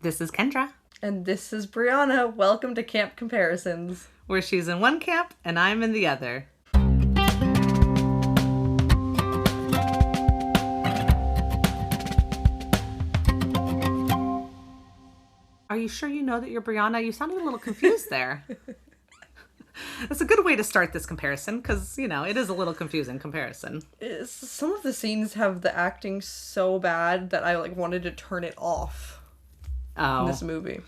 This is Kendra. And this is Brianna. Welcome to Camp Comparisons. Where she's in one camp and I'm in the other. Are you sure you know that you're Brianna? You sounded a little confused there. That's a good way to start this comparison because, you know, it is a little confusing comparison. Some of the scenes have the acting so bad that I wanted to turn it off in this movie.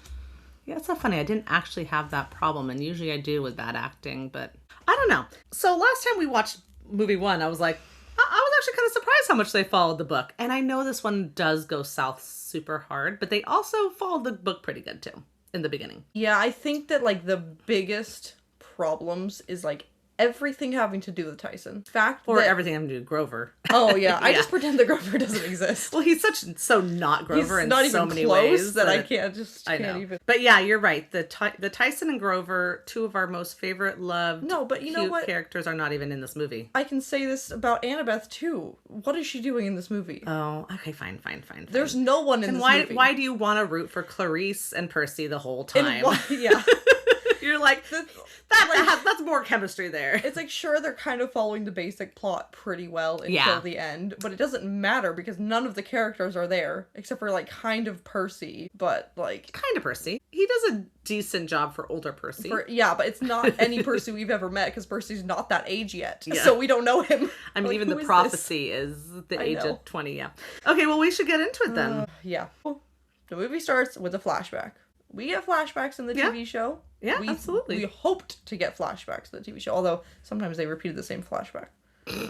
Yeah, it's so funny. I didn't actually have that problem, and usually I do with bad acting, but I don't know. So last time we watched movie one, I was like, I was actually kind of surprised how much they followed the book. And I know this one does go south super hard, but they also followed the book pretty good too in the beginning. Yeah, I think that the biggest problems is everything having to do with Tyson. Everything having to do with Grover. Oh yeah, I just pretend that Grover doesn't exist. Well, he's so not Grover in so many ways that I can't even. But yeah, you're right. The Tyson and Grover, two of our most favorite loved, cute characters, are not even in this movie. I can say this about Annabeth too. What is she doing in this movie? Oh, okay, fine. There's no one in this movie. Why do you want to root for Clarice and Percy the whole time? Yeah. You're like, that's more chemistry there. It's sure, they're kind of following the basic plot pretty well until the end, but it doesn't matter because none of the characters are there, except for, kind of Percy, but, Kind of Percy. He does a decent job for older Percy. But it's not any Percy we've ever met, because Percy's not that age yet, so we don't know him. I mean, even the prophecy is the age of 20, yeah. Okay, well, we should get into it then. Yeah. The movie starts with a flashback. We get flashbacks in the TV show. Yeah, absolutely. We hoped to get flashbacks in the TV show, although sometimes they repeated the same flashback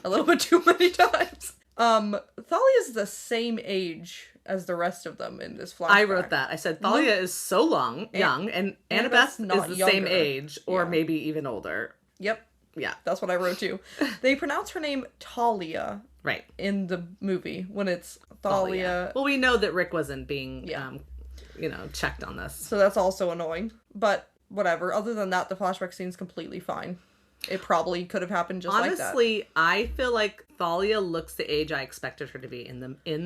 a little bit too many times. Thalia's the same age as the rest of them in this flashback. I wrote that. I said Thalia is so young, and Annabeth is the same age, or maybe even older. Yep. Yeah. That's what I wrote too. They pronounce her name Talia. Right. In the movie, when it's Thalia. Well, we know that Rick wasn't being... checked on this. So that's also annoying. But whatever. Other than that, the flashback scene's completely fine. It probably could have happened just like that. Honestly, I feel like Thalia looks the age I expected her to be in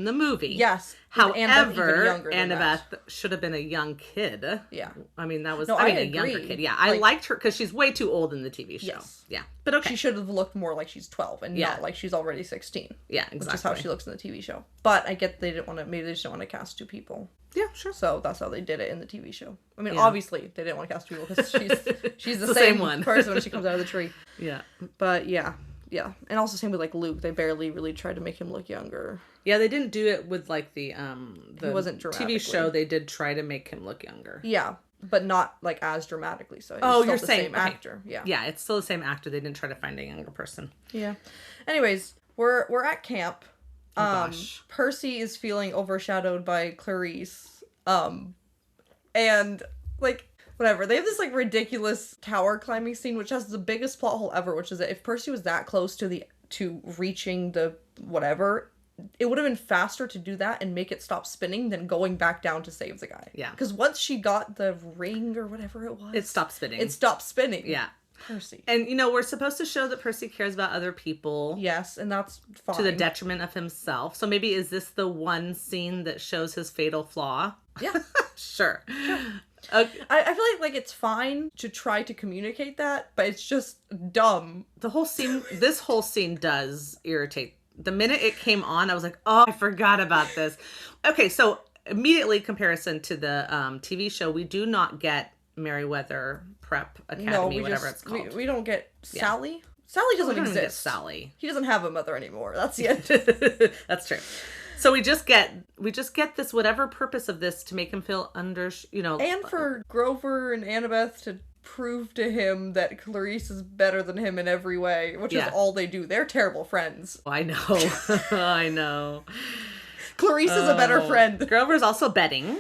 the movie. Yes. However, Annabeth should have been a young kid. Yeah. I mean, that was a younger kid. Yeah, I liked her because she's way too old in the TV show. Yes. Yeah. But okay. She should have looked more like she's 12 and not like she's already 16. Yeah, exactly. Which is how she looks in the TV show. But I get they didn't want to, maybe they just don't want to cast two people. Yeah, sure. So that's how they did it in the TV show. I mean, obviously they didn't want to cast two people because she's the same one person when she comes out of the tree. Yeah. But yeah. And also same with Luke. They barely really tried to make him look younger. Yeah, they didn't do it with the he wasn't TV show. They did try to make him look younger. Yeah, but not as dramatically. So you're the saying same actor. Yeah. Yeah, it's still the same actor. They didn't try to find a younger person. Yeah. Anyways, we're at camp. Oh, gosh. Percy is feeling overshadowed by Clarice. And whatever. They have this ridiculous tower climbing scene, which has the biggest plot hole ever, which is that if Percy was that close to reaching the whatever, it would have been faster to do that and make it stop spinning than going back down to save the guy. Yeah. Because once she got the ring or whatever it was, it stopped spinning. Yeah. Percy. And, we're supposed to show that Percy cares about other people. Yes, and that's fine. To the detriment of himself. So maybe is this the one scene that shows his fatal flaw? Yeah. Sure. Okay. I feel like it's fine to try to communicate that, but it's just dumb. This whole scene does irritate. The minute it came on, I was like, oh, I forgot about this. Okay, so immediately comparison to the TV show, we do not get Merryweather Prep Academy, whatever it's called. We don't get Sally. Yeah. Sally doesn't exist. Get Sally. He doesn't have a mother anymore. That's the end. That's true. So we just get this, whatever purpose of this, to make him feel and for Grover and Annabeth to prove to him that Clarice is better than him in every way, which is all they do. They're terrible friends. I know. I know. Clarice is a better friend. Grover's also betting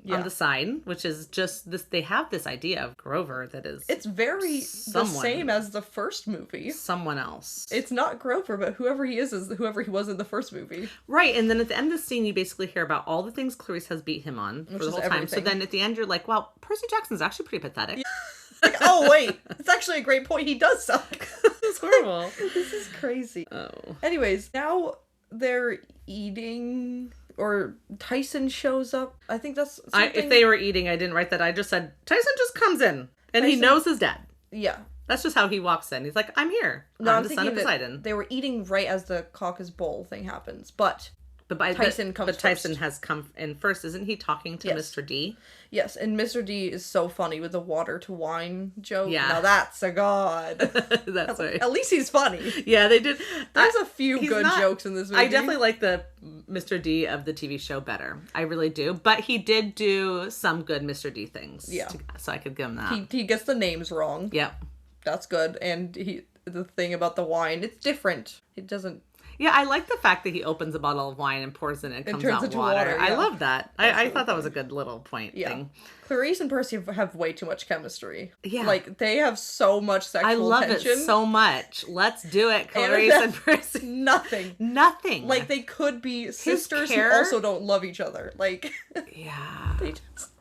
on the side, which is just this. They have this idea of Grover that is... It's very the same as the first movie. Someone else. It's not Grover, but whoever he is whoever he was in the first movie. Right, and then at the end of the scene, you basically hear about all the things Clarice has beat him on for the whole time. So then at the end, you're like, wow, Percy Jackson's actually pretty pathetic. Yeah. Oh, wait. It's actually a great point. He does suck. It's horrible. This is crazy. Oh. Anyways, now they're eating or Tyson shows up. I think that's something... If they were eating, I didn't write that. I just said, Tyson just comes in. And he knows his dad. Yeah. That's just how he walks in. He's like, I'm here. No, I'm the son of Poseidon. They were eating right as the caucus bowl thing happens. But Tyson comes first. But Tyson has come in first. Isn't he talking to Mr. D? Yes, and Mr. D is so funny with the water to wine joke. Yeah. Now that's a god. That's right. At least he's funny. Yeah, they did. There's a few good jokes in this movie. I definitely like the Mr. D of the TV show better. I really do. But he did do some good Mr. D things. Yeah. So I could give him that. He gets the names wrong. Yep. That's good. And the thing about the wine, it's different. It doesn't... Yeah, I like the fact that he opens a bottle of wine and pours it in and it comes out into water. Yeah. I love that. I thought that was a good little point thing. Clarice and Percy have way too much chemistry. Yeah. Like, they have so much sexual tension. I love it so much. Let's do it, Clarice and Percy. Nothing. Nothing. Like, they could be sisters who also don't love each other. Like... Yeah. They just...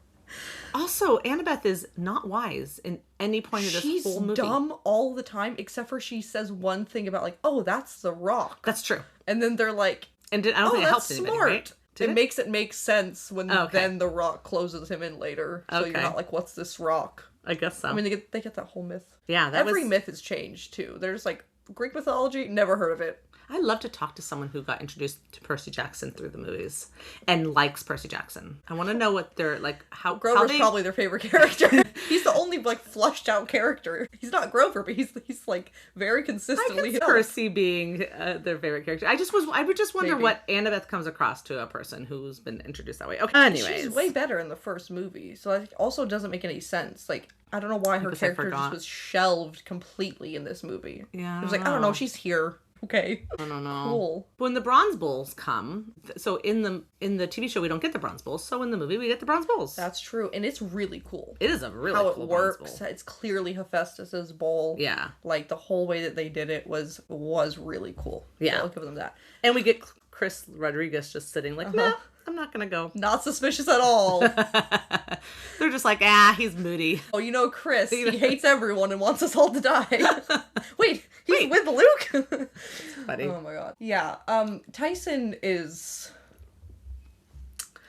Also, Annabeth is not wise in any point of this whole movie. She's dumb all the time, except for she says one thing about, like, oh, that's the rock. That's true. And then they're like, and I don't think it helps anybody, right? It makes it make sense when then the rock closes him in later. So you're not like, what's this rock? I guess so. I mean, they get that whole myth. Yeah, every myth is changed, too. There's, like, Greek mythology, never heard of it. I love to talk to someone who got introduced to Percy Jackson through the movies and likes Percy Jackson. I want to know what they're like. Grover's probably their favorite character. He's the only like fleshed out character. He's not Grover, but he's like very consistently. I can see Percy being their favorite character. I would just wonder what Annabeth comes across to a person who's been introduced that way. Okay, anyways, she's way better in the first movie, so it also doesn't make any sense. Like I don't know why her character just was shelved completely in this movie. Yeah, it was like I don't know, she's here. Okay. I don't know. Cool. When the Bronze Bowls come, so in the TV show we don't get the Bronze Bowls, so in the movie we get the Bronze Bowls. That's true, and it's really cool. It is a really cool how it works. Bronze Bowl. It's clearly Hephaestus's bowl. Yeah. Like the whole way that they did it was really cool. Yeah. So I'll give them that. And we get Chris Rodriguez just sitting like, no, I'm not gonna go. Not suspicious at all. They're just like, he's moody. Oh, you know Chris. He hates everyone and wants us all to die. Wait, he's with Luke? Funny. Oh my god. Yeah. Tyson is...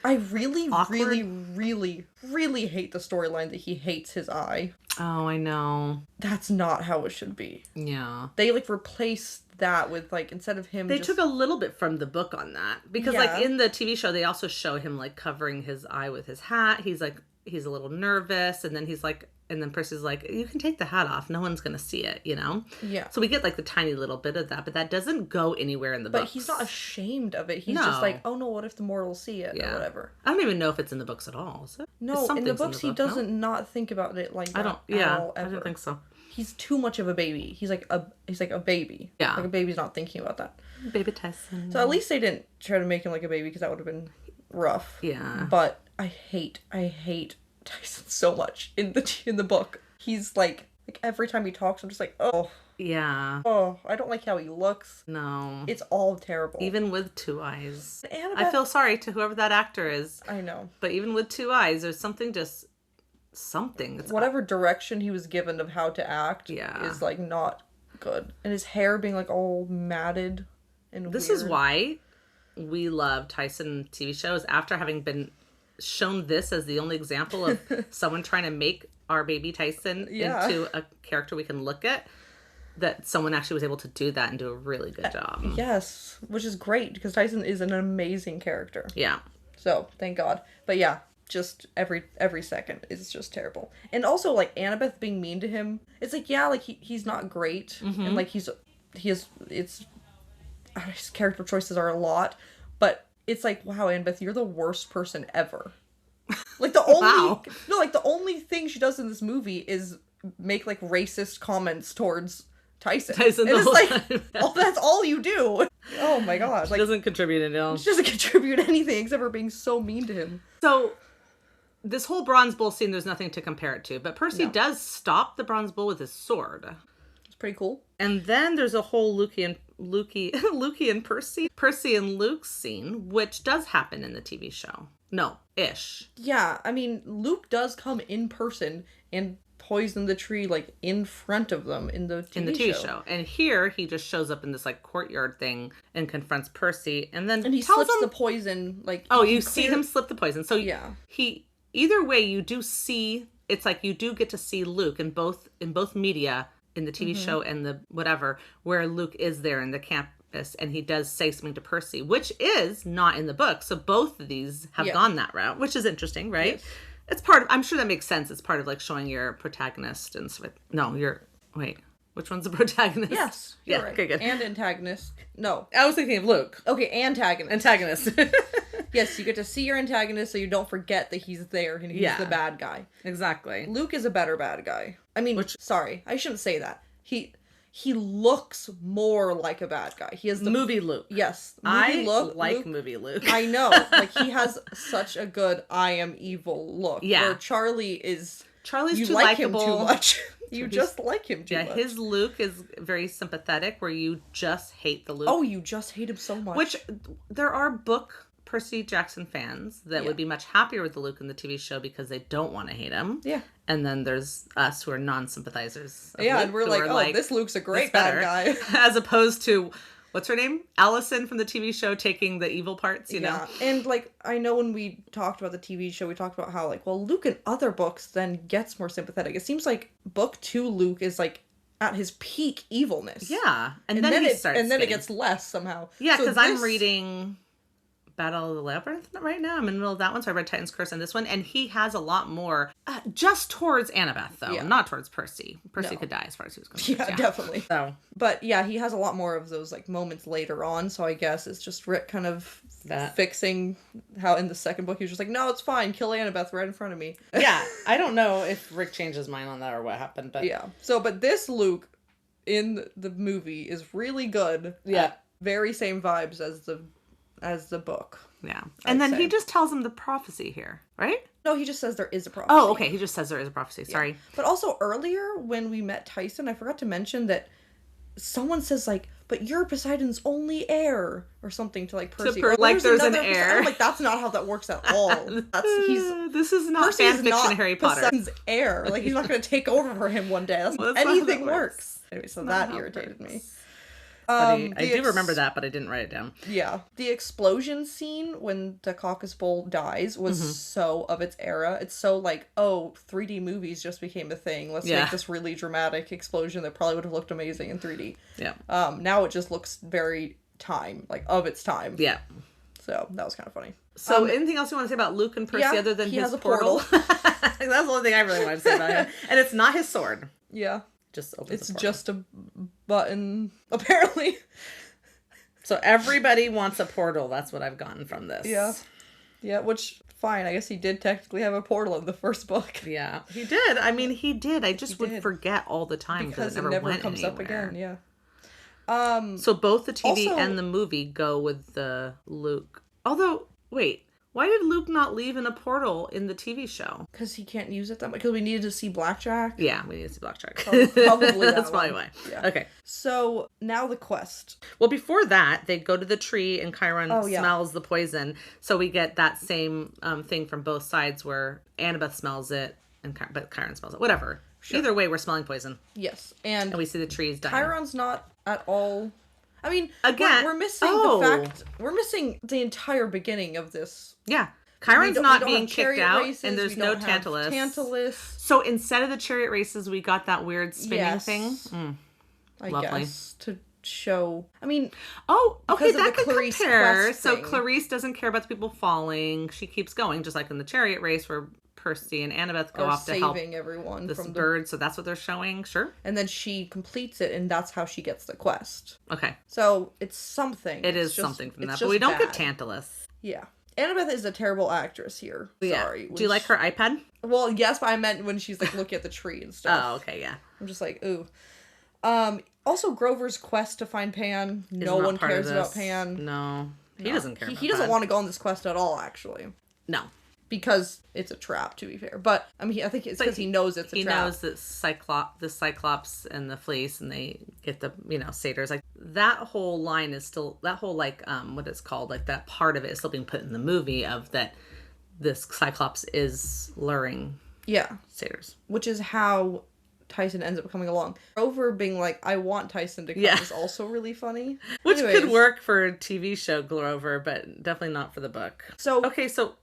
I really, really, really, really hate the storyline that he hates his eye. Oh, I know. That's not how it should be. Yeah. They like replaced that with like instead of him they took a little bit from the book on that because like in the TV show they also show him like covering his eye with his hat. He's a little nervous and then Percy's like, you can take the hat off, no one's gonna see it, you know. Yeah, so we get like the tiny little bit of that, but that doesn't go anywhere in the book. But he's not ashamed of it. He's just like, oh no, what if the mortals see it or whatever. I don't even know if it's in the books at all, is it? No, in the books he doesn't not think about it like that. At all, ever. I don't think so. He's too much of a baby. He's like a baby. Yeah. Like a baby's not thinking about that. Baby Tyson. So at least they didn't try to make him like a baby because that would have been rough. Yeah. But I hate Tyson so much in the book. He's like every time he talks, I'm just like, oh. Yeah. Oh, I don't like how he looks. No. It's all terrible. Even with two eyes. Annabeth... I feel sorry to whoever that actor is. I know. But even with two eyes, there's something it's whatever direction he was given of how to act is like not good. And his hair being like all matted and This is why we love Tyson TV shows after having been shown this as the only example of someone trying to make our baby Tyson into a character we can look at, that someone actually was able to do that and do a really good job. Yes, which is great because Tyson is an amazing character. Yeah. So, thank God. But yeah, just every second is just terrible. And also like Annabeth being mean to him. It's like like he's not great and like his character choices are a lot, but it's like, wow, Annabeth, you're the worst person ever. Like the only the only thing she does in this movie is make like racist comments towards Tyson. And it's like, that's all you do. Oh my god. She doesn't contribute anything else. She doesn't contribute anything except for being so mean to him. So this whole Bronze Bowl scene, there's nothing to compare it to, but Percy does stop the Bronze Bowl with his sword. It's pretty cool. And then there's a whole Lukey and Percy and Luke's scene, which does happen in the TV show. No, ish. Yeah, I mean, Luke does come in person and poison the tree like in front of them in the TV show. And here he just shows up in this like courtyard thing and confronts Percy, and then he tells slips him the poison. Like, oh, you see him slip the poison. So yeah, he either way you do see. It's like you do get to see Luke in both media, in the TV show and the whatever, where Luke is there in the campus, and he does say something to Percy, which is not in the book. So both of these have gone that route, which is interesting, right? Yes. It's part of, I'm sure that makes sense. It's part of like showing your protagonist and stuff. No, wait, which one's the protagonist? Yes. You're right. Okay, good. And antagonist. No. I was thinking of Luke. Okay, antagonist. Antagonist. Yes, you get to see your antagonist so you don't forget that he's there and he's the bad guy. Exactly. Luke is a better bad guy. I mean, sorry, I shouldn't say that. He looks more like a bad guy. He has the movie Luke. Yes. I Luke. movie Luke. I know. Like, he has such a good I am evil look. Yeah. Where Charlie's too like likable. him too much. You just like him too much. Yeah, his Luke is very sympathetic, where you just hate the Luke. Oh, you just hate him so much. Which, there are book Percy Jackson fans that would be much happier with the Luke in the TV show because they don't want to hate him. Yeah. And then there's us who are non-sympathizers. Yeah, Luke, and we're like, this Luke's a great bad guy. As opposed to, what's her name? Allison from the TV show taking the evil parts, you know? And, like, I know when we talked about the TV show, we talked about how, like, well, Luke in other books then gets more sympathetic. It seems like book 2 Luke is, like, at his peak evilness. Yeah. And then it gets less somehow. Yeah, because I'm reading Battle of the Labyrinth right now. I'm in the middle of that one, so I read Titan's Curse and this one, and he has a lot more just towards Annabeth, though, not towards Percy. Percy could die as far as he was concerned. Yeah, definitely. So, but yeah, he has a lot more of those like moments later on, so I guess it's just Rick kind of fixing how in the second book he was just like, no, it's fine, kill Annabeth right in front of me. Yeah, I don't know if Rick changed his mind on that or what happened, but yeah. So, but this Luke in the movie is really good. Yeah, very same vibes as the book. Yeah. And then he just tells him the prophecy here, right? No, he just says there is a prophecy. Oh, okay. He just says there is a prophecy. Sorry. Yeah. But also earlier when we met Tyson, I forgot to mention that someone says like, but you're Poseidon's only heir or something to like Percy. Like there's an heir. I'm like, that's not how that works at all. This is not fan fiction Harry Potter. Poseidon's heir. Like, he's not going to take over for him one day. That's anything works. Anyway, so that irritated me. I do remember that, but I didn't write it down. Yeah. The explosion scene when the Caucasus Bowl dies was so of its era. It's so like, oh, 3D movies just became a thing. Let's make this really dramatic explosion that probably would have looked amazing in 3D. Yeah. Now it just looks very of its time. Yeah. So that was kind of funny. So anything else you want to say about Luke and Percy other than his portal? That's the only thing I really want to say about him. And it's not his sword. Yeah. Just opens it's just a button, apparently. So everybody wants a portal. That's what I've gotten from this. Yeah. Yeah, which, fine. I guess he did technically have a portal in the first book. Yeah, he did. I mean, he did. I just would forget all the time because it never went comes anywhere. up again. Yeah. So both the TV also, and the movie go with the Luke. Although, wait. Why did Luke not leave in a portal in the TV show? Because he can't use it that much. Because we needed to see Blackjack. Yeah, we needed to see Blackjack. Probably That's probably why. Yeah. Okay. So, now the quest. Well, before that, they go to the tree and Chiron smells the poison. So we get that same thing from both sides where Annabeth smells it, but Chiron smells it. Whatever. Sure. Either way, we're smelling poison. Yes. And we see the trees dying. Chiron's not at all... I mean, again, we're missing the fact... We're missing the entire beginning of this. Yeah. Chiron's not being kicked out, races, and there's no Tantalus. Tantalus. So instead of the chariot races, we got that weird spinning thing. I lovely. guess, to show... I mean... Oh, okay, that could Clarice compare. So thing. Clarice doesn't care about the people falling. She keeps going, just like in the chariot race where Percy and Annabeth go off to help everyone this bird. So that's what they're showing. Sure. And then she completes it, and that's how she gets the quest. Okay. So it's something. It is something from that, but we don't get Tantalus. Yeah. Annabeth is a terrible actress here. Yeah. Sorry. Do you like her iPad? Well, yes, but I meant when she's like looking at the tree and stuff. Oh, okay, yeah. I'm just like, ooh. Also, Grover's quest to find Pan. No one cares about Pan. No. He doesn't care about He doesn't want to go on this quest at all, actually. No. Because it's a trap, to be fair. But, I mean, I think it's because he knows it's a trap. He knows that the Cyclops and the Fleece, and they get the, satyrs. Like, that whole line is still, that whole, like, what it's called, like, that part of it is still being put in the movie of that this Cyclops is luring Yeah. satyrs. Which is how Tyson ends up coming along. Grover being like, I want Tyson to come is also really funny. Which could work for a TV show, Grover, but definitely not for the book. So okay, so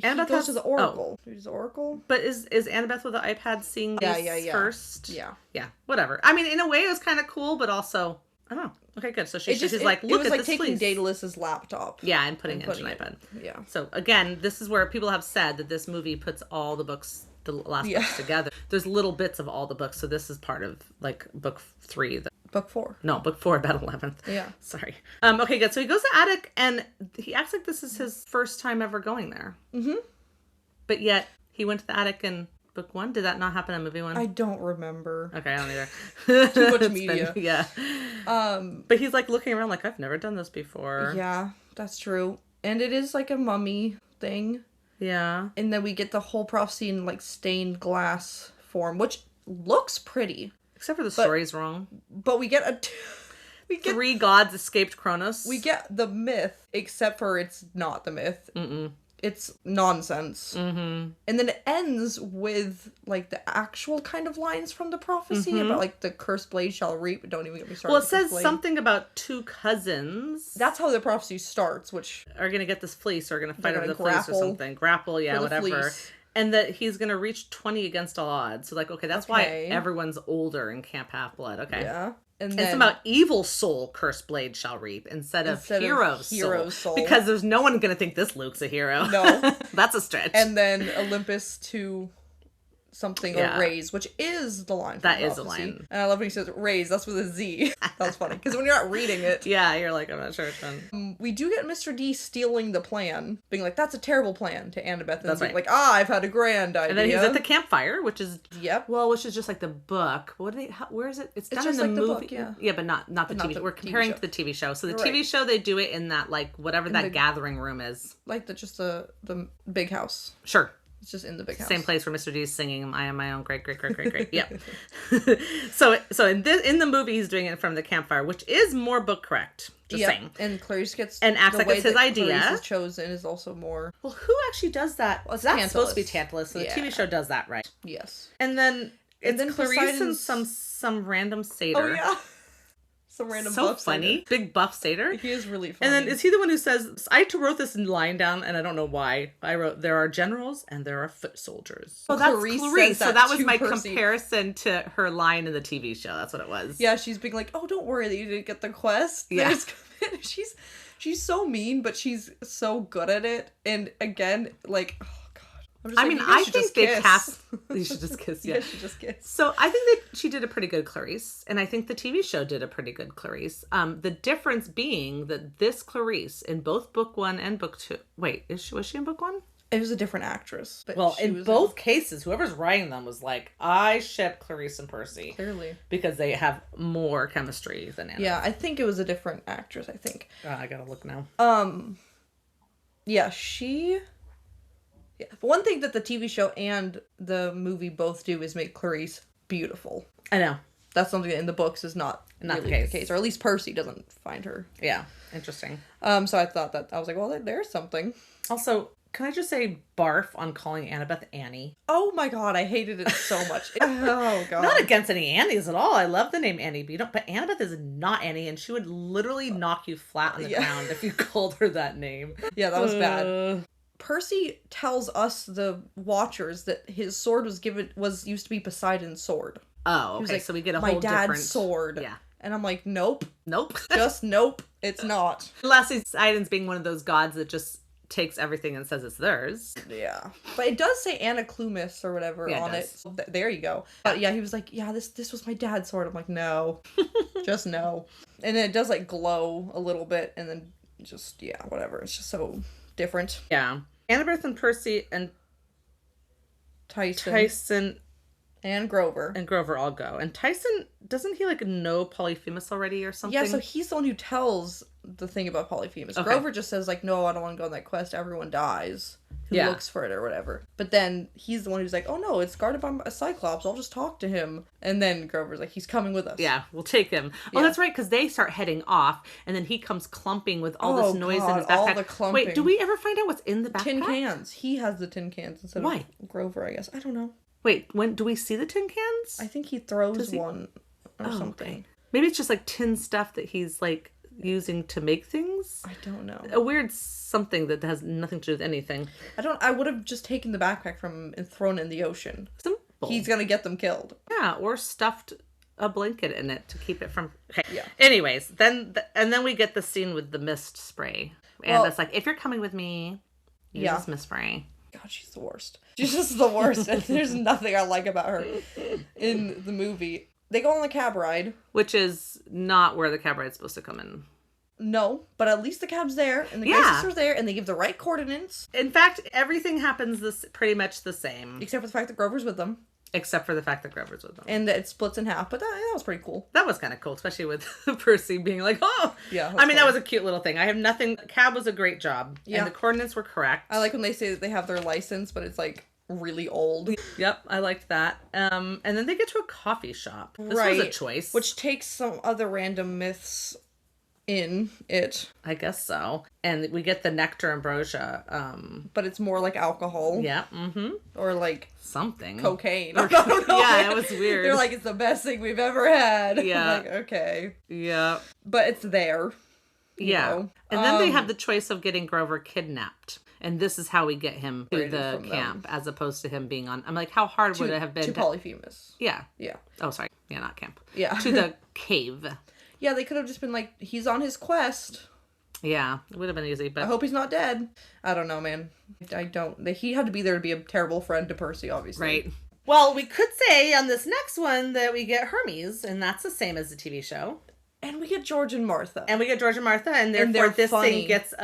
Annabeth goes to the Oracle. There's the Oracle. But is Annabeth with the iPad seeing these first? Yeah. Yeah, whatever. I mean, in a way it was kind of cool, but also, I don't know. Okay, good. So she's like, look at this, please. It was like taking Daedalus's laptop. Yeah, and putting it into an iPad. Yeah. So again, this is where people have said that this movie puts all the books, the last books together. There's little bits of all the books, so this is part of like book 3. Book 4. No, book 4 about 11th. Yeah. Sorry. Okay, good. So he goes to attic, and he acts like this is his first time ever going there. Mm-hmm. But yet, he went to the attic in book 1. Did that not happen in movie 1? I don't remember. Okay, I don't either. Too much media. Yeah. But he's like looking around like, I've never done this before. Yeah, that's true. And it is like a mummy thing. Yeah. And then we get the whole prophecy in like stained glass form, which looks pretty. Except for the story's wrong. But we get three gods escaped Kronos. We get the myth, except for it's not the myth. It's nonsense. Mm-hmm. And then it ends with like the actual kind of lines from the prophecy about like the cursed blade shall reap. Don't even get me started. Well, it says something about 2 cousins. That's how the prophecy starts, which are going to get this fleece or are going to fight over the fleece or something. Grapple, yeah, whatever. Fleece. And that he's going to reach 20 against all odds. So like, okay, that's why everyone's older in Camp Half-Blood. Okay. Yeah. And it's about evil soul cursed blade shall reap instead of hero soul. Because there's no one going to think this Luke's a hero. No. That's a stretch. And then Olympus to something or raise, which is the line. That is a line. And I love when he says raise. That's with a Z. That was funny. Because when you're not reading it. Yeah, you're like, I'm not sure which one. We do get Mr. D stealing the plan. Being like, that's a terrible plan to Annabeth. And that's right. Like, I've had a grand idea. And then he's at the campfire, which is... Yep. Well, which is just like the book. What do they... where is it? It's done in the like movie. The book, yeah. Yeah, but not the TV show. We're comparing to the TV show. So the TV show, they do it in that, like, whatever that gathering room is. Like the big house. Sure. It's just in the big house. Same place where Mr. D is singing "I am my own great." Yep. so in the movie he's doing it from the campfire, which is more book correct. Just saying. And Clarice gets and acts like it's his idea. Clarice is chosen is also more. Well, who actually does that? Well, that's supposed to be Tantalus. So the TV show does that, right? Yes. And then Clarice and some random satyr. Oh yeah. Some random buff funny. Satyr. Big buff satyr. He is really funny. And then is he the one who says, I wrote this line down and I don't know why. I wrote, there are generals and there are foot soldiers. Oh, that's Clarice. So that was my comparison to her line in the TV show. That's what it was. Yeah, she's being like, oh, don't worry that you didn't get the quest. Yeah. She's so mean, but she's so good at it. And again, like... I think they cast. You should just kiss. Yeah, you should just kiss. So I think she did a pretty good Clarice, and I think the TV show did a pretty good Clarice. The difference being that this Clarice in both book 1 and book 2. Wait, was she in book 1? It was a different actress. But well, in both cases, whoever's writing them was like, I ship Clarice and Percy. Clearly, because they have more chemistry than Anna. Yeah, I think it was a different actress. I think. I gotta look now. Yeah, she. Yeah. But one thing that the TV show and the movie both do is make Clarice beautiful. I know. That's something that in the books is not really the case. Or at least Percy doesn't find her. Yeah. Interesting. So I thought that, I was like, well, there's something. Also, can I just say barf on calling Annabeth Annie? Oh my god, I hated it so much. Oh god. Not against any Annies at all. I love the name Annie, but Annabeth is not Annie, and she would literally knock you flat on the ground if you called her that name. Yeah, that was bad. Percy tells us, the watchers, that his sword was used to be Poseidon's sword. Oh, okay. Like, so we get a whole different... My dad's sword. Yeah. And I'm like, nope. Nope. Just nope. It's not. Unless Poseidon's being one of those gods that just takes everything and says it's theirs. Yeah. But it does say Anaclumus or whatever on it. So there you go. But yeah, he was like, yeah, this was my dad's sword. I'm like, no. Just no. And then it does like glow a little bit and then just, yeah, whatever. It's just so different. Yeah. Annabeth and Percy and Tyson and Grover all go. And Tyson, doesn't he like know Polyphemus already or something? Yeah, so he's the one who tells the thing about Polyphemus. Okay. Grover just says like, no, I don't want to go on that quest. Everyone dies. who looks for it or whatever. But then he's the one who's like, oh no, it's guarded by a Cyclops. I'll just talk to him. And then Grover's like, he's coming with us. Yeah, we'll take him. Oh, that's right, because they start heading off, and then he comes clumping with all this noise in his backpack. All the clumping. Wait, do we ever find out what's in the backpack? Tin cans. He has the tin cans instead of Grover, I guess. I don't know. Wait, when do we see the tin cans? I think he throws one or something. Okay. Maybe it's just like tin stuff that he's like using to make things. I don't know. A weird something that has nothing to do with anything. I would have just taken the backpack from him and thrown it in the ocean. Simple. He's gonna get them killed. Yeah, or stuffed a blanket in it to keep it from. Okay. Yeah. Anyways, then we get the scene with the mist spray, and it's like, if you're coming with me, use this mist spray. God, she's the worst. She's just the worst. And there's nothing I like about her in the movie. They go on the cab ride. Which is not where the cab ride's supposed to come in. No, but at least the cab's there, and the Grey Sisters there, and they give the right coordinates. In fact, everything happens pretty much the same. Except for the fact that Grover's with them. Except for the fact that Grover's with them. And that it splits in half, but that was pretty cool. That was kind of cool, especially with Percy being like, oh! Yeah. That was a cute little thing. I have nothing... Cab was a great job. Yeah. And the coordinates were correct. I like when they say that they have their license, but it's like really old. Yep, I liked that. And then they get to a coffee shop. This was a choice. Which takes some other random myths in it. I guess so. And we get the nectar ambrosia. But it's more like alcohol. Yeah. Mm-hmm. Or like something. Cocaine. I don't know. Yeah, it was weird. They're like, it's the best thing we've ever had. Yeah. Like, okay. Yeah. But it's there. Yeah. Know? And then they have the choice of getting Grover kidnapped. And this is how we get him to the camp, as opposed to him being on... I'm like, how hard would it have been to Polyphemus. Yeah. Yeah. Oh, sorry. Yeah, not camp. Yeah. To the cave. Yeah, they could have just been like, he's on his quest. Yeah, it would have been easy, but... I hope he's not dead. I don't know, man. I don't... He had to be there to be a terrible friend to Percy, obviously. Right. Well, we could say on this next one that we get Hermes, and that's the same as the TV show. And we get George and Martha. And therefore this thing gets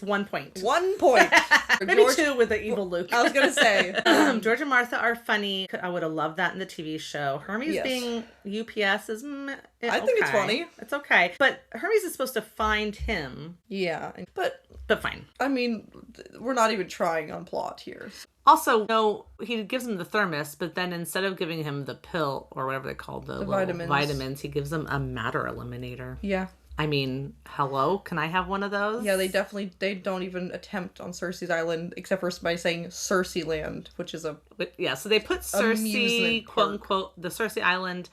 1 point. 1 point. Maybe George, 2 with the evil Luke. I was going to say. George and Martha are funny. I would have loved that in the TV show. Hermes being UPS is I think it's funny. It's okay. But Hermes is supposed to find him. Yeah. But fine. I mean, we're not even trying on plot here. Also, no, he gives him the thermos, but then instead of giving him the pill, or whatever they call the vitamins, he gives him a matter eliminator. Yeah. I mean, hello? Can I have one of those? Yeah, they don't even attempt on Cersei's Island, except for by saying Cersei Land, which is a... Yeah, so they put Cersei, quote unquote, the Cersei Island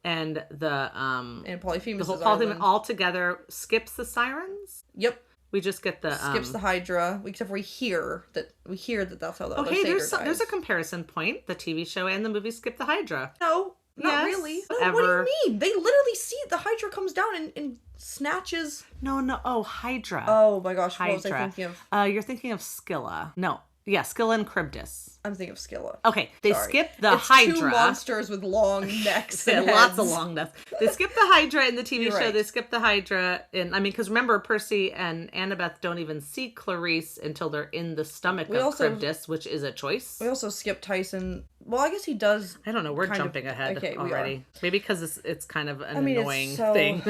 and the... and Polyphemus' the whole Polyphemus all together, skips the sirens? Yep. We just get the... Skips the Hydra, except we hear that that's how the other satyr dies. There's a comparison point. The TV show and the movie skip the Hydra. No, not really. No, what do you mean? They literally see the Hydra comes down and snatches... No. Oh, Hydra. Oh my gosh, Hydra. What was I thinking of? You're thinking of Scylla. No. Yeah, Scylla and Charybdis. I'm thinking of Scylla. Okay, they skip the Hydra. Two monsters with long necks and lots of long necks. They skip the Hydra in the TV show. Right. They skip the Hydra because remember, Percy and Annabeth don't even see Clarice until they're in the stomach of Charybdis, which is a choice. We also skip Tyson. Well, I guess he does. I don't know. We're jumping ahead already. Maybe because it's kind of an annoying thing.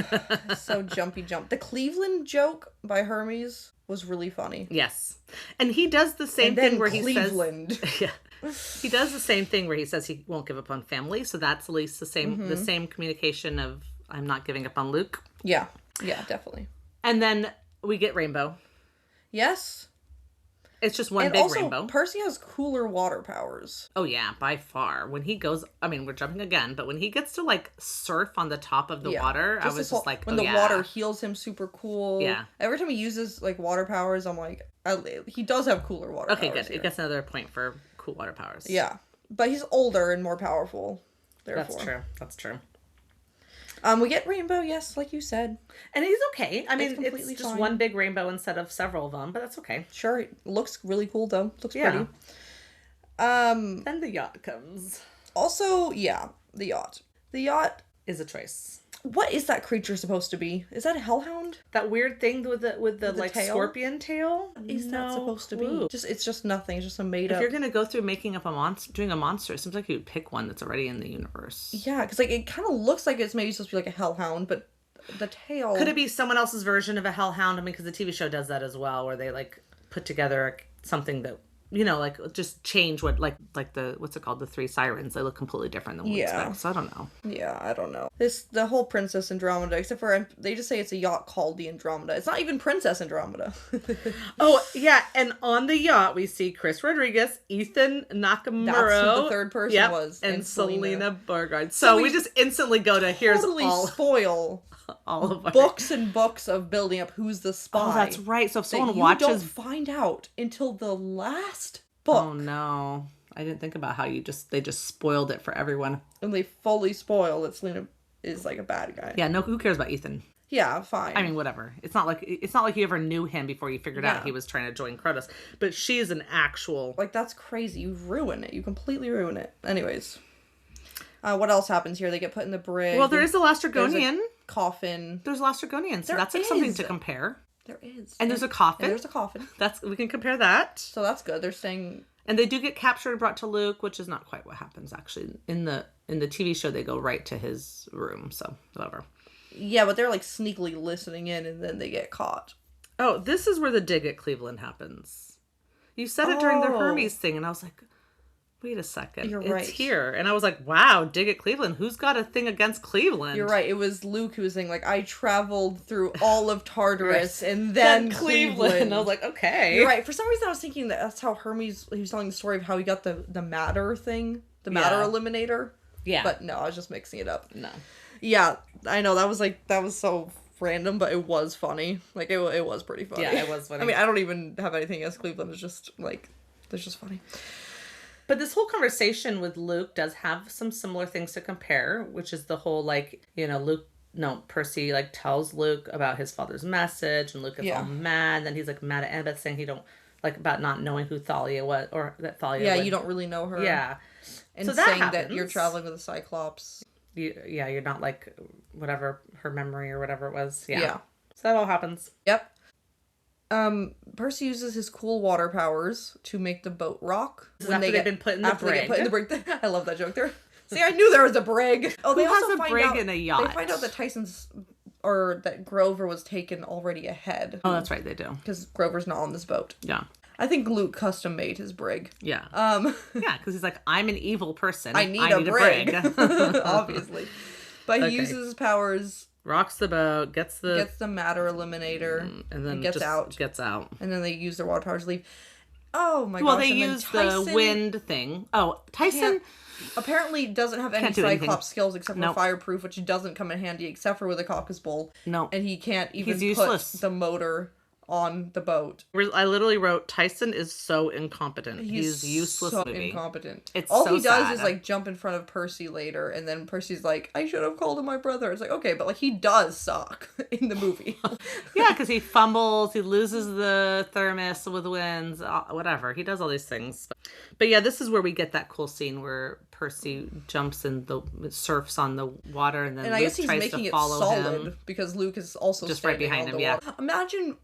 So jumpy jump. The Cleveland joke by Hermes was really funny. Yes. And he does the same thing where Cleveland. He says... Yeah. He does the same thing where he says he won't give up on family. So that's at least the same communication of I'm not giving up on Luke. Yeah. Yeah, definitely. And then we get Rainbow. Yes. It's just one big rainbow. Percy has cooler water powers. Oh yeah, by far. When he goes, I mean, we're jumping again, but when he gets to like surf on the top of the water, I was just like, when the water heals him, super cool. Yeah. Every time he uses like water powers, I'm like, he does have cooler water powers. Okay, good. It gets another point for cool water powers. Yeah, but he's older and more powerful. Therefore. That's true. We get Rainbow, yes, like you said. And he's okay. I mean, it's just fine. One big rainbow instead of several of them, but that's okay. Sure. It looks really cool, though. Looks pretty. Then the yacht comes. Also, yeah, the yacht. The yacht is a choice. What is that creature supposed to be? Is that a hellhound? That weird thing with the like tail? Scorpion tail? What is that supposed to be? It's just nothing. It's just a made up. If you're gonna go through making up doing a monster, it seems like you'd pick one that's already in the universe. Yeah, because like it kind of looks like it's maybe supposed to be like a hellhound, but the tail. Could it be someone else's version of a hellhound? I mean, because the TV show does that as well, where they like put together something that you know, like just change what like the what's it called, the three sirens. They look completely different than we expect. So I don't know. Yeah, I don't know. The whole Princess Andromeda, except for they just say it's a yacht called the Andromeda. It's not even Princess Andromeda. Oh yeah, and on the yacht we see Chris Rodriguez, Ethan Nakamura. That's who the third person was, and Selena Beauregard. So we just instantly go to here's all spoil all of our books and books of building up who's the spy. Oh, that's right. So if someone you watches, don't find out until the last book. Oh no, I didn't think about how they just spoiled it for everyone. And they fully spoil that Selena is like a bad guy. Yeah, no, who cares about Ethan? Yeah, fine. I mean, whatever. It's not like you ever knew him before you figured out he was trying to join Crotus. But she's an actual like that's crazy. You ruin it. You completely ruin it. Anyways, what else happens here? They get put in the brig. Well, there is the Lastrygonian coffin. There's Lastrygonian, so that's like something to compare. There is. And there's a coffin. And there's a coffin. We can compare that. So that's good. They're saying. And they do get captured and brought to Luke, which is not quite what happens actually. In the TV show, they go right to his room. So whatever. Yeah, but they're like sneakily listening in, and then they get caught. Oh, this is where the dig at Cleveland happens. You said it during the Hermes thing, and I was like, wait a second. You're it's right. here. And I was like, wow, dig at Cleveland. Who's got a thing against Cleveland? You're right. It was Luke who was saying, like, I traveled through all of Tartarus and then Cleveland. And I was like, okay. You're right. For some reason, I was thinking that's how Hermes, he was telling the story of how he got the matter thing, the matter eliminator. Yeah. But no, I was just mixing it up. No. Yeah, I know. That was so random, but it was funny. Like, it was pretty funny. Yeah, it was funny. I mean, I don't even have anything against Cleveland. It's just, like, it's just funny. But this whole conversation with Luke does have some similar things to compare, which is the whole, like, you know, Percy, like, tells Luke about his father's message, and Luke gets all mad, and then he's, like, mad at Annabeth, saying about not knowing who Thalia was, or that Thalia Yeah, you don't really know her. Yeah. And so saying that you're traveling with a Cyclops. You're not, like, whatever, her memory or whatever it was. Yeah. So that all happens. Yep. Percy uses his cool water powers to make the boat rock. They've been put in the brig. They get put in the brig. I love that joke there. See, I knew there was a brig. Oh, Who has a brig in a yacht? They find out that that Grover was taken already ahead. Oh, that's right, they do. Because Grover's not on this boat. Yeah. I think Luke custom made his brig. Yeah. Yeah, because he's like, I'm an evil person. I need a brig. Obviously. But he uses his powers. Rocks the boat, gets the matter eliminator, and then gets out. And then they use their water powers to leave. Oh my gosh. Well, they use the wind thing. Oh, Tyson apparently doesn't have any Cyclops skills except for fireproof, which doesn't come in handy except for with a caucus bowl. No. And he can't even put the motor on the boat. I literally wrote, Tyson is so incompetent. He's useless. So movie. Incompetent. It's all so he does sad. is like jump in front of Percy later, and then Percy's like, I should have called him my brother. It's like, okay, but like he does suck in the movie. Yeah, because he fumbles, he loses the thermos with winds, whatever. He does all these things. But yeah, this is where we get that cool scene where Percy jumps in surfs on the water, and then Luke I guess he's tries making to it follow solid him. because Luke is also just right behind him. Yeah. Imagine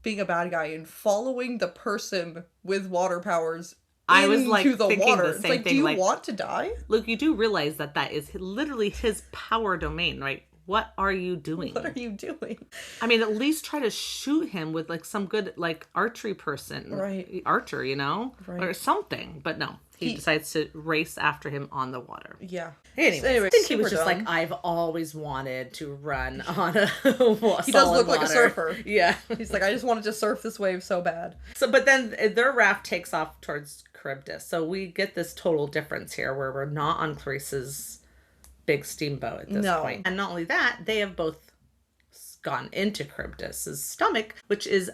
being a bad guy and following the person with water powers. I was like the thinking water. the same it's like, thing. Do you want to die? Luke, you do realize that is literally his power domain, right? What are you doing? What are you doing? I mean, at least try to shoot him with like some good like archery person, right? Archer, you know, right. Or something. But no, he decides to race after him on the water. Yeah. Anyway, I think he was just like, I've always wanted to run on a He does look like a surfer. Yeah. He's like, I just wanted to surf this wave so bad. So, but then their raft takes off towards Charybdis. So we get this total difference here where we're not on Clarice's big steamboat at this point. And not only that, they have both gone into Charybdis's stomach, which is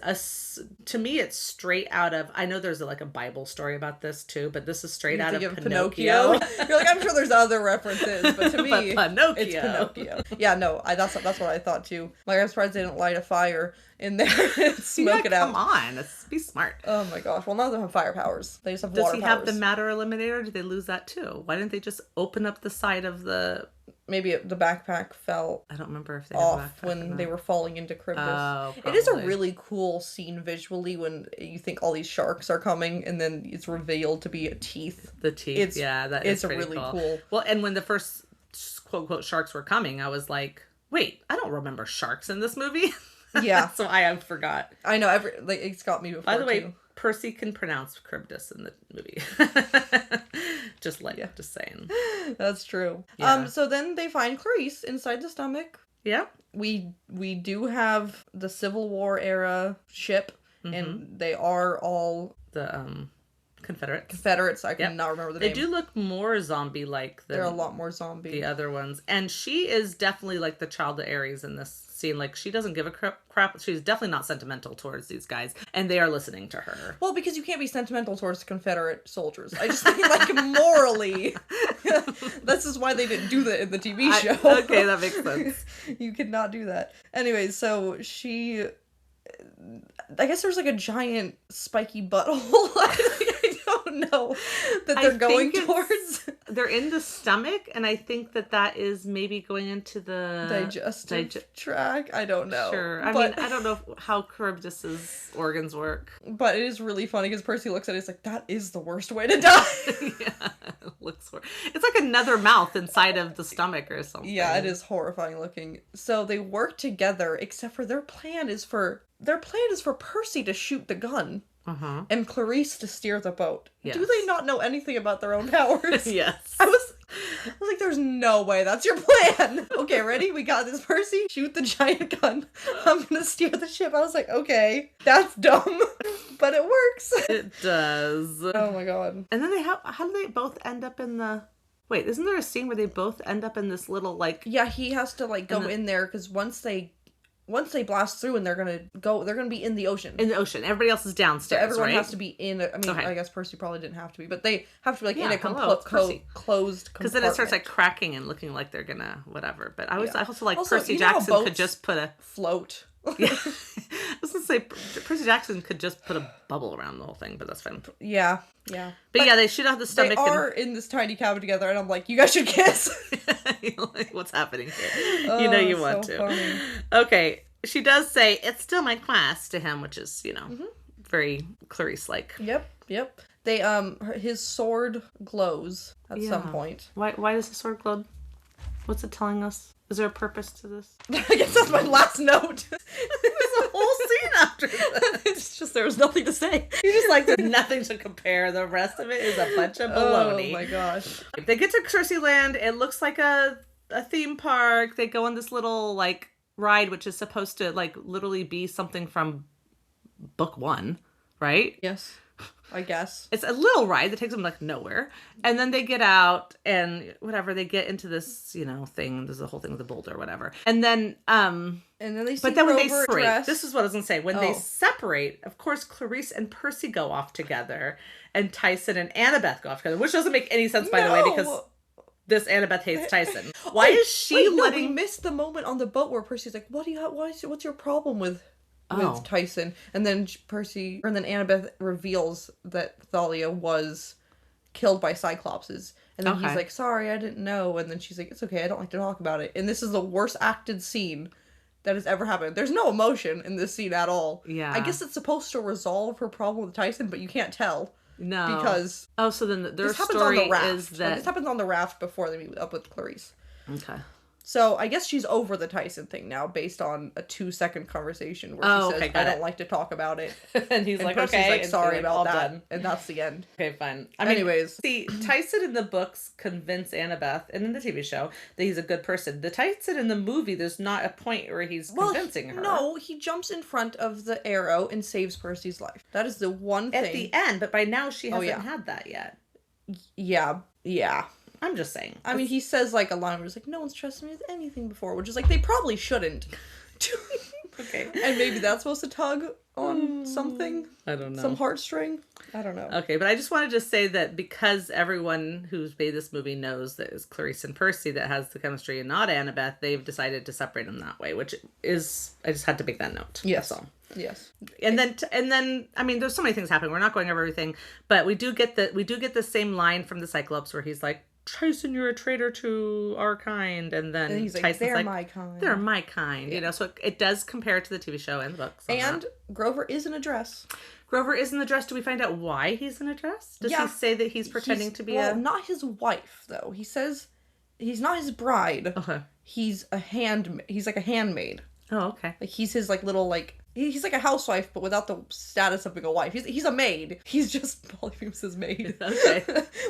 to me it's straight out of, I know there's like a Bible story about this too, but this is straight out of Pinocchio. You're like, I'm sure there's other references, but to me Pinocchio. It's Pinocchio. Yeah, no, that's what I thought too. Like, I'm surprised they didn't light a fire in there and smoke it out. Come on, let's be smart. Oh my gosh. Well, none of them have fire powers. They just have water powers. Does he have the matter eliminator? Did they lose that too? Why didn't they just open up the side of the... Maybe the backpack fell I don't remember if they off when they were falling into Charybdis. Oh, it is a really cool scene visually when you think all these sharks are coming and then it's revealed to be teeth. The teeth, that is pretty really cool. Well, and when the first quote-unquote sharks were coming, I was like, wait, I don't remember sharks in this movie. Yeah. So I forgot. I know, it's got me before. By the way, too. Percy can pronounce Charybdis in the movie. Just saying. That's true. Yeah. So then they find Clarice inside the stomach. Yeah. We do have the Civil War era ship, and they are all the Confederates. Confederates. I cannot remember the name. They do look more zombie-like than they're a lot more zombie. the other ones. And she is definitely like the child of Ares in this scene. Like, she doesn't give a crap. She's definitely not sentimental towards these guys, and they are listening to her. Well, because you can't be sentimental towards Confederate soldiers. I just think, like, morally, this is why they didn't do that in the TV show. Okay, that makes sense. You could not do that. Anyways, so she... I guess there's, like, a giant spiky butthole. I don't know that they're going towards. They're in the stomach, and I think that is maybe going into the digestive tract. I don't know. Sure. I mean, I don't know how Charybdis's organs work. But it is really funny because Percy looks at it, he's like, that is the worst way to die. Yeah, it looks horrible. It's like another mouth inside of the stomach or something. Yeah, it is horrifying looking. So they work together, except for their plan is for Percy to shoot the gun. And Clarice to steer the boat. Yes. Do they not know anything about their own powers? Yes. I was like, there's no way that's your plan. Okay, ready? We got this, Percy. Shoot the giant gun. I'm gonna steer the ship. I was like, okay, that's dumb. But it works. It does. Oh my god. And then how do they both end up in the... Wait, isn't there a scene where they both end up in this little, like... Yeah, he has to, like, go in there, because once they blast through and they're gonna be in the ocean. In the ocean. Everybody else is downstairs, so everyone right? has to be in I guess Percy probably didn't have to be, but they have to be, like, in a closed compartment. Because then it starts, like, cracking and looking like they're gonna whatever. But I also like Percy Jackson could just put a... Float. Yeah. I was gonna say, Percy Jackson could just put a bubble around the whole thing, but that's fine. Yeah. But yeah, they shoot out the stomach. They are in this tiny cabin together, and I'm like, you guys should kiss. Like, what's happening here? You know you want to. Funny. Okay. She does say, it's still my class to him, which is, very Clarice-like. Yep. They, his sword glows at some point. Why does the sword glow? What's it telling us? Is there a purpose to this? I guess that's my last note. There's a whole scene after that. It's just, there was nothing to say. You're just like, there's nothing to compare. The rest of it is a bunch of baloney. Oh my gosh. They get to Cersei Land. It looks like a theme park. They go on this little, like, ride, which is supposed to, like, literally be something from book 1, right? Yes, I guess. It's a little ride that takes them, like, nowhere. And then they get out and whatever, they get into this, thing. There's a whole thing with the boulder or whatever. And then, they see but then when they Grover separate, dress. this is what I was going to say. When they separate, of course, Clarice and Percy go off together, and Tyson and Annabeth go off together, which doesn't make any sense, by the way, because this Annabeth hates Tyson. Why is she letting... we missed the moment on the boat where Percy's like, what's your problem with Tyson? And then Annabeth reveals that Thalia was killed by Cyclopses. And then he's like, sorry, I didn't know. And then she's like, it's okay, I don't like to talk about it. And this is the worst acted scene that has ever happened. There's no emotion in this scene at all. Yeah. I guess it's supposed to resolve her problem with Tyson, but you can't tell. No. Because... so then their story is that... This happens on the raft before they meet up with Clarice. Okay. So I guess she's over the Tyson thing now, based on a 2-second conversation where she says, I don't like to talk about it. And he's like, Percy's okay. like, sorry and about that. Done. And that's the end. Okay, fine. Anyways. See, Tyson in the books convince Annabeth, and in the TV show, that he's a good person. The Tyson in the movie, there's not a point where he's convincing her. No, he jumps in front of the arrow and saves Percy's life. That is the one thing. At the end, but by now she hasn't had that yet. Yeah. I'm just saying. I mean, he says, like, a line where he's like, no one's trusted me with anything before, which is like, they probably shouldn't. Okay. And maybe that's supposed to tug on something? I don't know. Some heartstring? I don't know. Okay, but I just wanted to say that because everyone who's made this movie knows that it's Clarice and Percy that has the chemistry and not Annabeth, they've decided to separate them that way, which is... I just had to make that note. Yes. That's all. Yes. And then I mean, there's so many things happening. We're not going over everything, but we do get the same line from the Cyclops where he's like, Tyson, you're a traitor to our kind, and then he's like, Tyson's they're my kind. They're my kind, so it does compare to the TV show and the books. And Grover is in a dress. Grover is in the dress. Do we find out why he's in a dress? Does he say that he's pretending to be not his wife, though. He says he's not his bride. Okay. He's a he's like a handmaid. Oh, okay. Like, he's his, like, little, like, He's like a housewife, but without the status of being a wife. He's a maid. He's just Polyphemus' maid. Okay.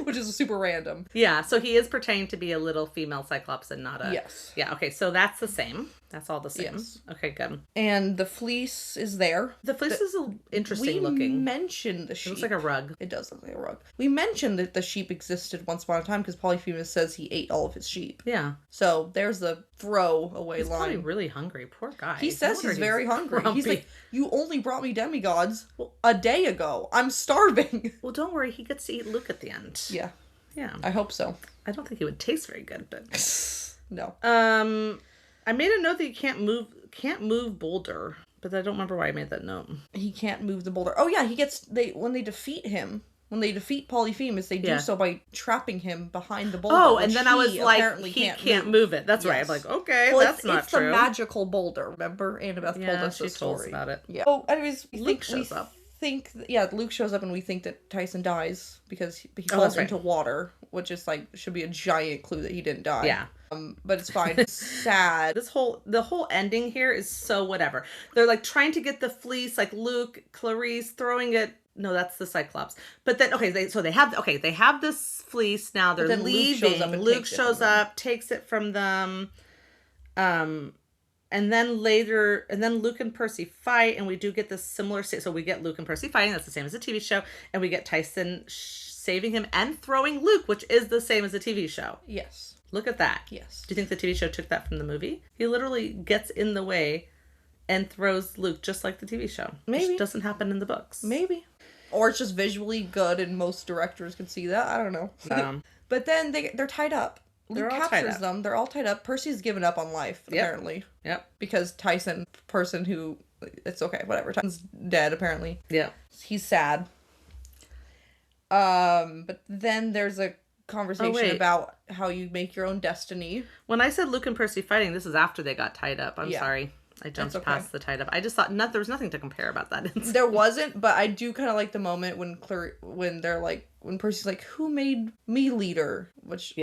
Which is super random. Yeah, so he is pretending to be a little female Cyclops and not a... Yes. Yeah, okay, so that's the same. That's all the same. Yes. Okay, good. And the fleece is there. The fleece is interesting looking. We mentioned the sheep. It looks like a rug. It does look like a rug. We mentioned that the sheep existed once upon a time because Polyphemus says he ate all of his sheep. Yeah. So there's the throwaway line. He's probably really hungry. Poor guy. He says he's very hungry. Grumpy. He's like, you only brought me demigods a day ago. I'm starving. Well, don't worry. He gets to eat Luke at the end. Yeah. Yeah. I hope so. I don't think it would taste very good, but... No. I made a note that you can't move Boulder, but I don't remember why I made that note. He can't move the boulder. Oh yeah, when they defeat Polyphemus, they do so by trapping him behind the boulder. Oh, and then I was like, he can't move it. That's right. I'm like, okay, well, that's not true. It's the magical boulder. Remember, Annabeth told us the story. Told us about it. Yeah. Oh, anyways, Luke shows up. Luke shows up and we think that Tyson dies because he falls into water, which is like should be a giant clue that he didn't die. Yeah. But it's fine. It's sad. The whole ending here is so whatever. They're like trying to get the fleece, like Luke, Clarice throwing it. No, that's the Cyclops. But then they have this fleece now. They're leaving. Luke shows up, takes it from them. And then Luke and Percy fight, and we do get this similar... So we get Luke and Percy fighting, that's the same as the TV show, and we get Tyson saving him and throwing Luke, which is the same as the TV show. Yes. Look at that. Yes. Do you think the TV show took that from the movie? He literally gets in the way and throws Luke just like the TV show. Maybe. Which doesn't happen in the books. Maybe. Or it's just visually good and most directors can see that. I don't know. But then they're tied up. Luke captures them. They're all tied up. Percy's given up on life, apparently. Yep. Because Tyson, person who... It's okay, whatever. Tyson's dead, apparently. Yeah. He's sad. But then there's a conversation about how you make your own destiny. When I said Luke and Percy fighting, this is after they got tied up. I'm sorry. I jumped past the tied up. I just thought there was nothing to compare about that incident. There wasn't, but I do kind of like the moment when they're like, when Percy's like, who made me leader? Which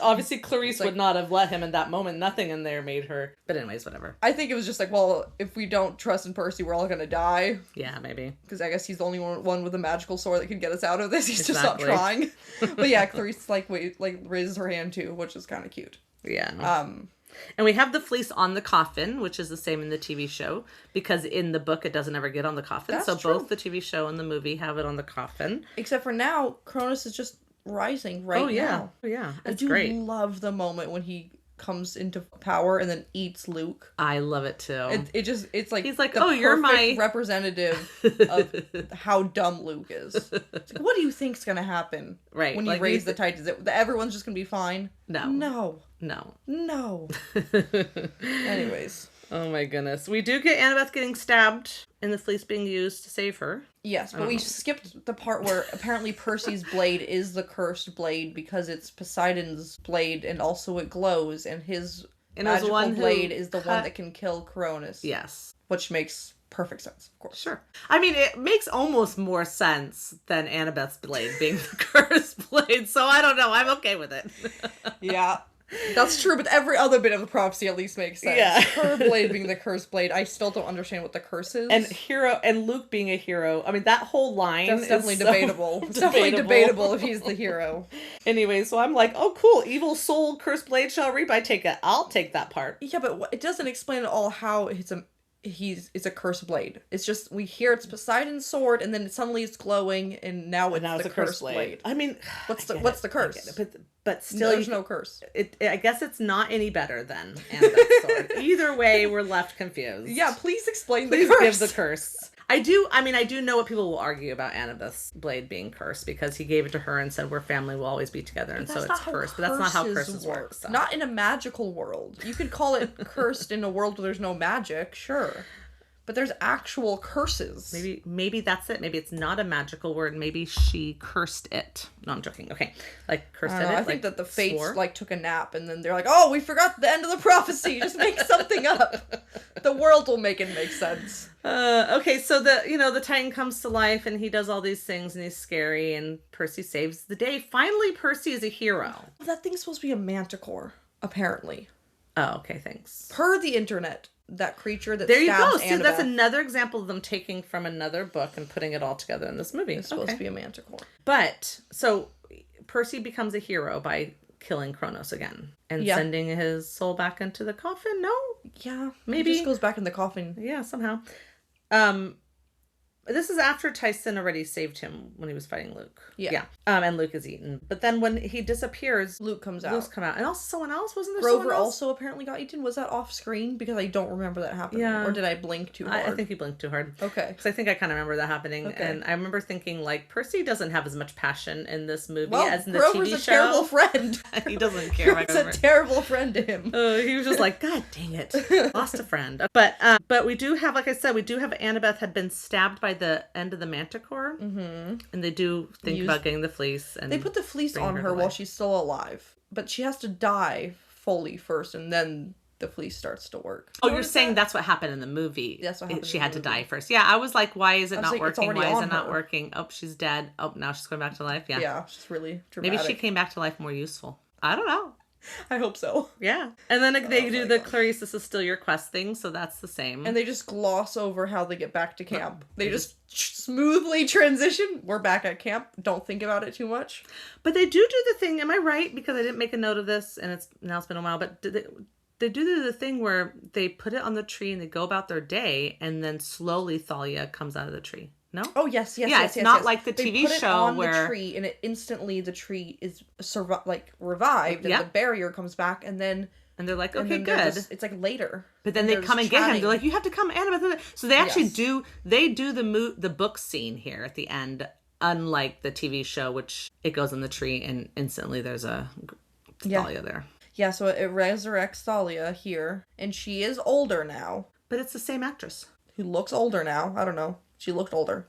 obviously Clarice would not have let him in that moment. Nothing in there made her. But anyways, whatever. I think it was just like, well, if we don't trust in Percy, we're all gonna die. Yeah, maybe. Because I guess he's the only one with a magical sword that can get us out of this. He's just not trying. But yeah, Clarice raises her hand too, which is kind of cute. Yeah. And we have the fleece on the coffin, which is the same in the TV show, because in the book it doesn't ever get on the coffin. That's so true. Both the TV show and the movie have it on the coffin. Except for now, Cronus is just rising now. Oh yeah, it's great. I do love the moment when he comes into power and then eats Luke. I love it too. It's like he's like, the you're my representative of how dumb Luke is. It's like, what do you think's gonna happen? Right. When you raise the Titans, everyone's just gonna be fine. No. Anyways. Oh my goodness. We do get Annabeth getting stabbed and the fleece being used to save her. Yes, but we skipped the part where apparently Percy's blade is the cursed blade because it's Poseidon's blade and also it glows and his magical blade is the one that can kill Cronus. Yes. Which makes perfect sense, of course. Sure. I mean, it makes almost more sense than Annabeth's blade being the cursed blade, so I don't know. I'm okay with it. Yeah. That's true, but every other bit of the prophecy at least makes sense. Yeah. Her blade being the cursed blade, I still don't understand what the curse is. And Luke being a hero. I mean, that whole line That's definitely is debatable. It's definitely debatable if he's the hero. Anyway, so I'm like, oh cool, evil soul, cursed blade shall reap. I'll take that part. Yeah, but it doesn't explain at all how it's a cursed blade. It's just we hear it's Poseidon's sword, and then suddenly it's glowing, and now it's the cursed blade. I mean, what's the curse? But still, there's no curse. I guess it's not any better than Annabeth's sword. Either way, we're left confused. Yeah, please explain the curse. Please give the curse. I do know what people will argue about Annabeth's blade being cursed because he gave it to her and said, we're family, we'll always be together, and so it's cursed. But that's not how curses work. So. Not in a magical world. You could call it cursed in a world where there's no magic, sure. But there's actual curses. Maybe that's it. Maybe it's not a magical word. Maybe she cursed it. No, I'm joking. Okay. Like, cursed it. I think that the fates, took a nap, and then they're like, oh, we forgot the end of the prophecy. Just make something up. The world will make it make sense. Okay, so the Titan comes to life, and he does all these things, and he's scary, and Percy saves the day. Finally, Percy is a hero. Well, that thing's supposed to be a manticore, apparently. Oh, okay, thanks. Per the internet. that creature that there you stabs go. See, that's Annabeth. another example of them taking from another book and putting it all together in this movie. It's supposed to be a manticore. But, so, Percy becomes a hero by killing Kronos again. And sending his soul back into the coffin? No? Yeah. Maybe. He just goes back in the coffin. Yeah, somehow. This is after Tyson already saved him when he was fighting Luke. Yeah. And Luke is eaten. But then when he disappears, Luke comes out. Luke's come out. And also someone else, wasn't there Grover someone else? also apparently got eaten. Was that off screen? Because I don't remember that happening. Yeah. Or did I blink too hard? I think you blinked too hard. Okay. Because I think I kind of remember that happening. Okay. And I remember thinking, like, Percy doesn't have as much passion in this movie Well, as in the Grover's TV show. a terrible friend. He doesn't care. Grover's a terrible friend to him. He was just like, God dang it. Lost a friend. But we do have, like I said, Annabeth had been stabbed by the end of the manticore. Mm-hmm. And they do think about getting the fleece. And they put the fleece on her while she's still alive. But she has to die fully first, and then the fleece starts to work. Oh, you're saying that's what happened in the movie. That's what happened. She had to die first. Yeah, I was like, why is it not working? Why is it not working? Oh, she's dead. Oh, now she's going back to life. Yeah. Yeah, she's really dramatic. Maybe she came back to life more useful. I don't know. I hope so. Yeah. And then they do the Clarice, this is still your quest thing, so that's the same. And they just gloss over how they get back to camp. They just smoothly transition. We're back at camp. Don't think about it too much. But they do the thing, am I right? Because I didn't make a note of this, and it's been a while, but they do the thing where they put it on the tree and they go about their day, and then slowly Thalia comes out of the tree. No? Oh, yes. Yeah, it's not like the TV put it show on where the tree, and instantly the tree is revived, and the barrier comes back, and then... And they're like, okay, good. It's like later. But then they come and get him. They're like, you have to come, Annabeth. So they actually do the book scene here at the end, unlike the TV show, which it goes in the tree and instantly there's a Thalia there. Yeah, so it resurrects Thalia here, and she is older now. But it's the same actress. Who looks older now. I don't know. She looked older.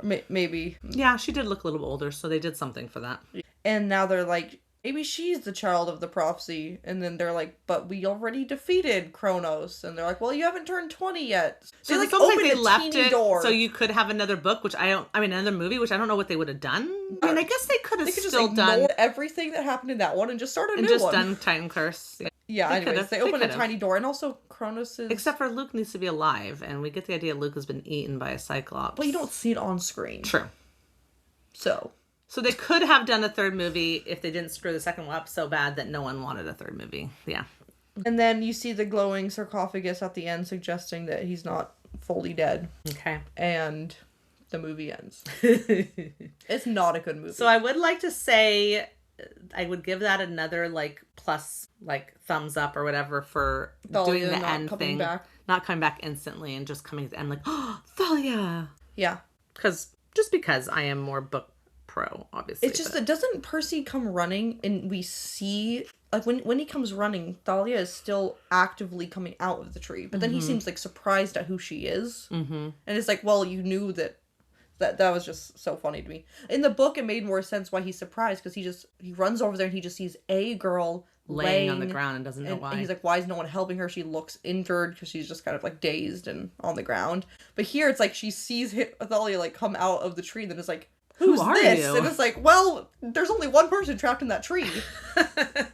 Or maybe. Yeah, she did look a little older, so they did something for that. And now they're like, maybe she's the child of the prophecy. And then they're like, but we already defeated Kronos. And they're like, well, you haven't turned 20 yet. So like, opened they left it door so you could have another book, another movie, which I don't know what they would have done. I mean, I guess they could have still done everything that happened in that one and just started a new one. And just done Titan Curse. Yeah, anyways, they opened a tiny door, and also Kronos is... Except for Luke needs to be alive, and we get the idea Luke has been eaten by a Cyclops. But you don't see it on screen. True. So they could have done a third movie if they didn't screw the second one up so bad that no one wanted a third movie. Yeah. And then you see the glowing sarcophagus at the end suggesting that he's not fully dead. Okay. And the movie ends. It's not a good movie. So I would like to say... I would give that another plus thumbs up or whatever for doing the end thing. Not coming back instantly and just coming to the end like, oh, Thalia. Yeah. Because I am more book pro, obviously. It's just that doesn't Percy come running and we see like when he comes running, Thalia is still actively coming out of the tree. But then he seems like surprised at who she is. Mm-hmm. And it's like, well, you knew that was just so funny to me. In the book, it made more sense why he's surprised, because he runs over there and he just sees a girl laying on the ground and doesn't know why. And he's like, why is no one helping her? She looks injured because she's just kind of like dazed and on the ground. But here it's like she sees Thalia like come out of the tree and then it's like, who are this? You? And it's like, well, there's only one person trapped in that tree.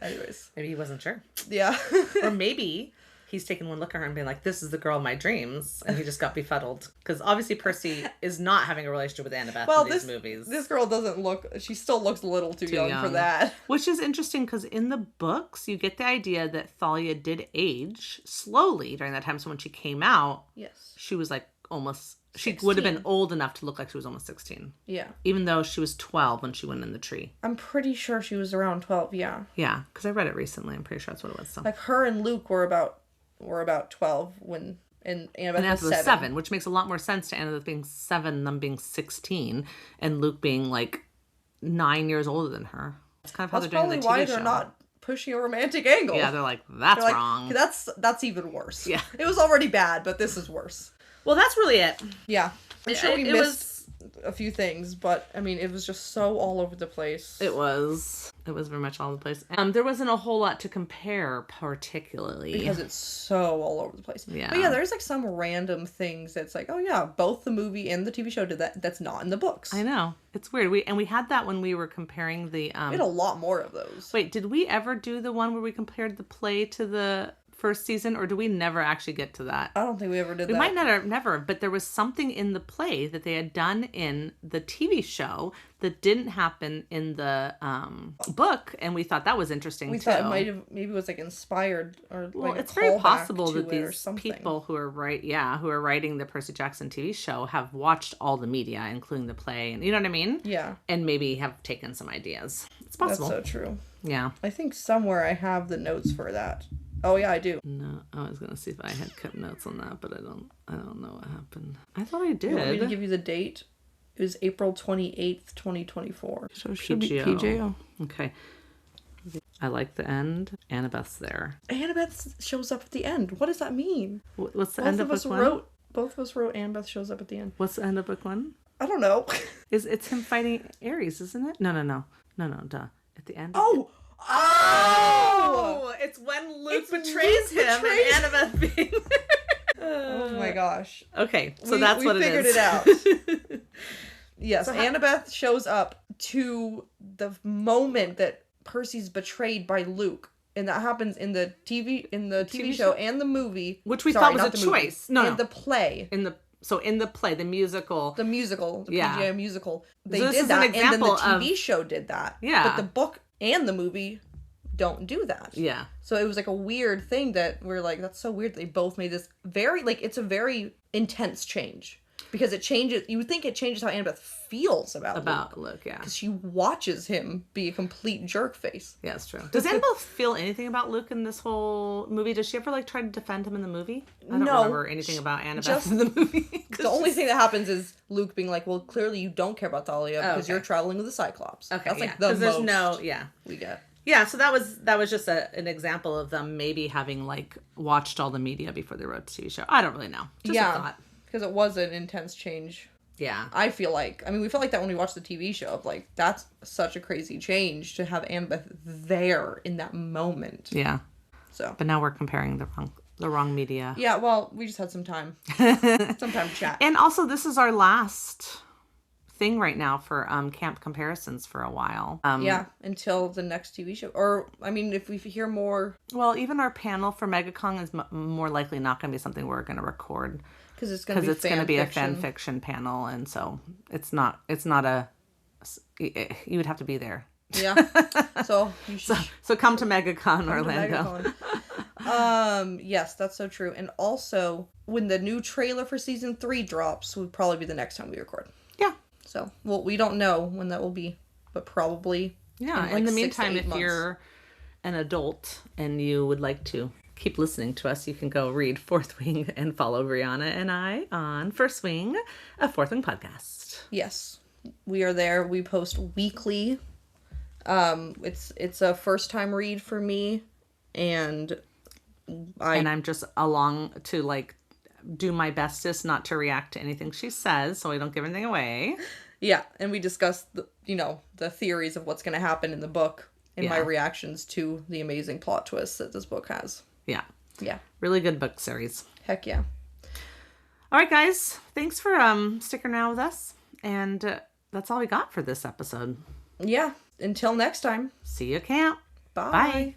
Anyways. Maybe he wasn't sure. Yeah. Or maybe he's taking one look at her and being like, this is the girl of my dreams. And he just got befuddled. Because obviously Percy is not having a relationship with Annabeth in these movies. This girl doesn't look... She still looks a little too young for that. Which is interesting because in the books, you get the idea that Thalia did age slowly during that time. So when she came out, yes, she was like almost... 16. She would have been old enough to look like she was almost 16. Yeah. Even though she was 12 when she went in the tree. I'm pretty sure she was around 12, yeah. Yeah, because I read it recently. I'm pretty sure that's what it was. So. Like her and Luke were about 12 when Annabeth was 7, which makes a lot more sense to Annabeth being 7, them being 16, and Luke being like 9 years older than her. That's kind of how they're doing the TV show. That's probably why they're not pushing a romantic angle. Yeah, they're like, that's wrong. That's even worse. Yeah. It was already bad, but this is worse. Well, that's really it. Yeah. I'm sure we missed a few things, but I mean, it was just so all over the place. It was very much all over the place. There wasn't a whole lot to compare particularly. Because it's so all over the place. Yeah. But yeah, there's like some random things that's like, oh yeah, both the movie and the TV show did that. That's not in the books. I know. It's weird. We had that when we were comparing the... We had a lot more of those. Wait, did we ever do the one where we compared the play to the first season, or do we never actually get to that? I don't think we ever did We that. might never, but there was something in the play that they had done in the TV show that didn't happen in the book, and we thought that was interesting We too. thought maybe it was like inspired or Well, like it's very callback possible to that it or these something. people who are writing the Percy Jackson TV show have watched all the media, including the play, and you know what I mean? Yeah, And maybe have taken some ideas. It's possible. that's so true. Yeah. I think somewhere I have the notes for that. Oh yeah, I do. No, I was gonna see if I had cut notes on that, but I don't know what happened. I thought I did. You want me to give you the date? It was April 28th, 2024. So Should be PGO. PJO. Okay. I like the end. Annabeth's there. Annabeth shows up at the end. What does that mean? What's the Both end of of us book one? both of us wrote Annabeth shows up at the end. What's the end of book one? I don't know. It's him fighting Ares, isn't it? No, duh. At the end. Oh, It's when Luke It's betrays Luke him betrays- and Annabeth being. oh my gosh. Okay, so that's what it is. We figured it out. Yes, So Annabeth shows up to the moment that Percy's betrayed by Luke. And that happens in the TV TV show and the movie. Which we Sorry, thought was not a the movie. choice. No, and the play. in the play, the musical. The musical, the Yeah. PJ musical. They So this did is an that, and then the example TV of- show did that. Yeah. But the book and the movie don't do that. Yeah. So it was like a weird thing that we're like, that's so weird. They both made this very, like, it's a very intense change. Because it changes, you would think it changes how Annabeth feels about Luke, yeah. because she watches him be a complete jerk face. Yeah, it's true. Does Annabelle feel anything about Luke in this whole movie? Does she ever like try to defend him in the movie? I don't No. remember anything about Annabeth Just- in the movie. The only thing that happens is Luke being like, well, clearly you don't care about Thalia because okay. you're traveling with the Cyclops. Okay, That's yeah. like the 'Cause there's most no, yeah. we get. Yeah, so that was just an example of them maybe having like watched all the media before they wrote the TV show. I don't really know. Just a thought. Because it was an intense change. Yeah. I feel like, I mean, we felt like that when we watched the TV show. Of like, that's such a crazy change to have Annabeth there in that moment. Yeah. So, But now we're comparing the wrong media. yeah, well, we just had some time. Some time to chat. And also, this is our last thing right now for camp comparisons for a while. Yeah, until the next TV show. Or, I mean, if we hear more, Well, even our panel for MegaCon is more likely not going to be something we're going to record because it's going to be a fan fiction panel, and so it's not a. You would have to be there. Yeah. So you should So come to MegaCon come to Orlando. MegaCon. Yes, that's so true. And also, when the new trailer for season 3 drops, would probably be the next time we record. Yeah. So, well, we don't know when that will be, but probably. Yeah. like In the 6 to meantime, 8 if months. you're an adult and you would like to keep listening to us, you can go read Fourth Wing and follow Brianna and I on First Wing, a Fourth Wing podcast. Yes, we are there. We post weekly. It's a first time read for me, and I'm just along to like do my bestest not to react to anything she says, so I don't give anything away. yeah, and we discuss the theories of what's going to happen in the book and my Yeah. reactions to the amazing plot twists that this book has. Yeah. Yeah, Really good book series. heck yeah. All right, guys. Thanks for sticking around with us. And that's all we got for this episode. Yeah, until next time. See you at camp. Bye. Bye.